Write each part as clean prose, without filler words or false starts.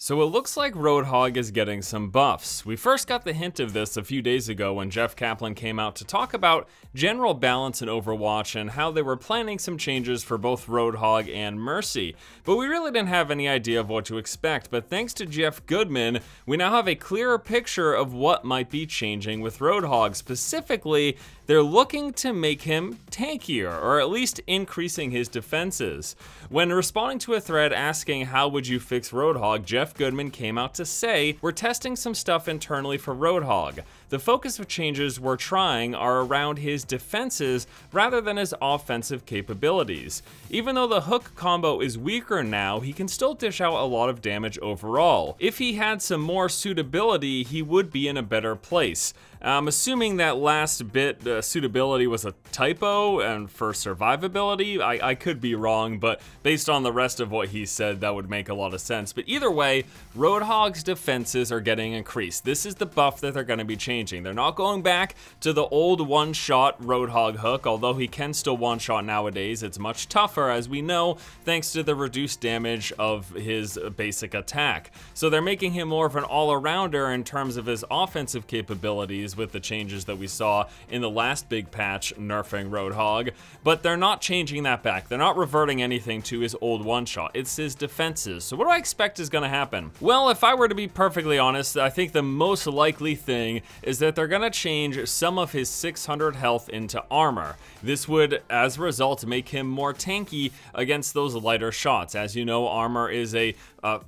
So it looks like Roadhog is getting some buffs. We first got the hint of this a few days ago when Jeff Kaplan came out to talk about general balance in Overwatch and how they were planning some changes for both Roadhog and Mercy. But we really didn't have any idea of what to expect, but thanks to Jeff Goodman, we now have a clearer picture of what might be changing with Roadhog. Specifically, they're looking to make him tankier, or at least increasing his defenses. When responding to a thread asking how would you fix Roadhog, Jeff Goodman came out to say, we're testing some stuff internally for Roadhog. The focus of changes we're trying are around his defenses rather than his offensive capabilities. Even though the hook combo is weaker now, he can still dish out a lot of damage overall. If he had some more suitability, he would be in a better place. I'm assuming that last bit, suitability, was a typo, and for survivability, I could be wrong, but based on the rest of what he said, that would make a lot of sense. But either way, Roadhog's defenses are getting increased. This is the buff that they're going to be changing. They're not going back to the old one-shot Roadhog hook, although he can still one-shot nowadays. It's much tougher, as we know, thanks to the reduced damage of his basic attack. So they're making him more of an all-arounder in terms of his offensive capabilities, with the changes that we saw in the last big patch nerfing Roadhog, but they're not changing that back. They're not reverting anything to his old one-shot. It's his defenses. So what do I expect is going to happen? Well, if I were to be perfectly honest, I think the most likely thing is that they're going to change some of his 600 health into armor. This would, as a result, make him more tanky against those lighter shots. As you know, armor is a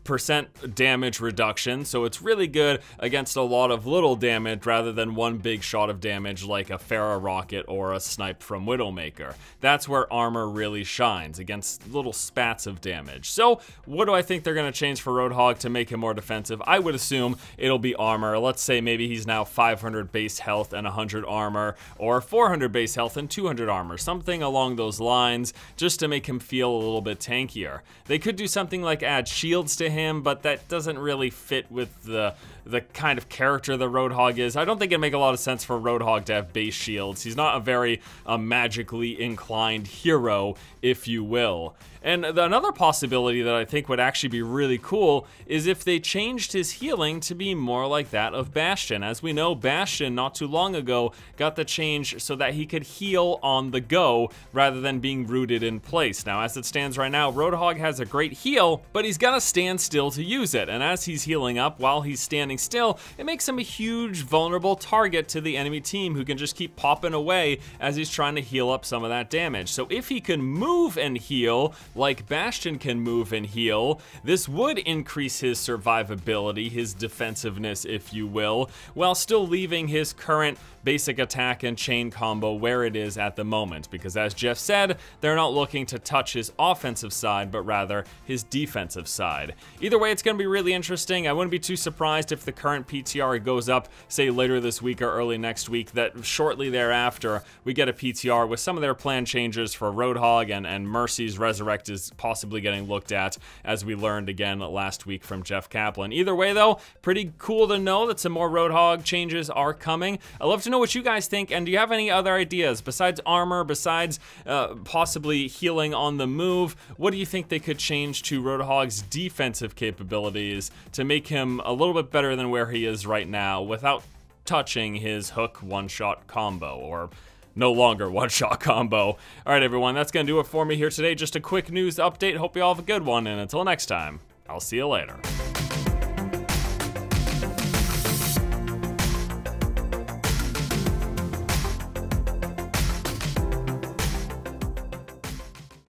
percent damage reduction, so it's really good against a lot of little damage rather than one big shot of damage like a Pharah rocket or a snipe from Widowmaker. That's where armor really shines, against little spats of damage. So what do I think they're going to change for Roadhog to make him more defensive? I would assume it'll be armor. Let's say maybe he's now 500 base health and 100 armor, or 400 base health and 200 armor, something along those lines, just to make him feel a little bit tankier. They could do something like add shields to him, but that doesn't really fit with the kind of character the Roadhog is. I don't think it'd make a lot of sense for Roadhog to have base shields. He's not a very magically inclined hero, if you will. And another possibility that I think would actually be really cool is if they changed his healing to be more like that of Bastion. As we know, Bastion not too long ago got the change so that he could heal on the go rather than being rooted in place. Now, as it stands right now, Roadhog has a great heal, but he's got to stand still to use it. And as he's healing up while he's standing still, it makes him a huge vulnerable target to the enemy team who can just keep popping away as he's trying to heal up some of that damage. So if he can move and heal like Bastion can move and heal, this would increase his survivability, his defensiveness, if you will, while still leaving his current basic attack and chain combo where it is at the moment, because as Jeff said, they're not looking to touch his offensive side, but rather his defensive side. Either way, it's going to be really interesting. I wouldn't be too surprised if the current PTR goes up, say later this week or early next week, that shortly thereafter we get a PTR with some of their plan changes for Roadhog, and Mercy's Resurrect is possibly getting looked at, as we learned again last week from Jeff Kaplan. Either way though, pretty cool to know that some more Roadhog changes are coming. I'd love to know what you guys think, and do you have any other ideas besides armor, besides possibly healing on the move? What do you think they could change to Roadhog's defensive capabilities to make him a little bit better than where he is right now without touching his hook one-shot combo, or no longer one-shot combo? All right, everyone, that's gonna do it for me here today. Just a quick news update. Hope you all have a good one, and until next time, I'll see you later.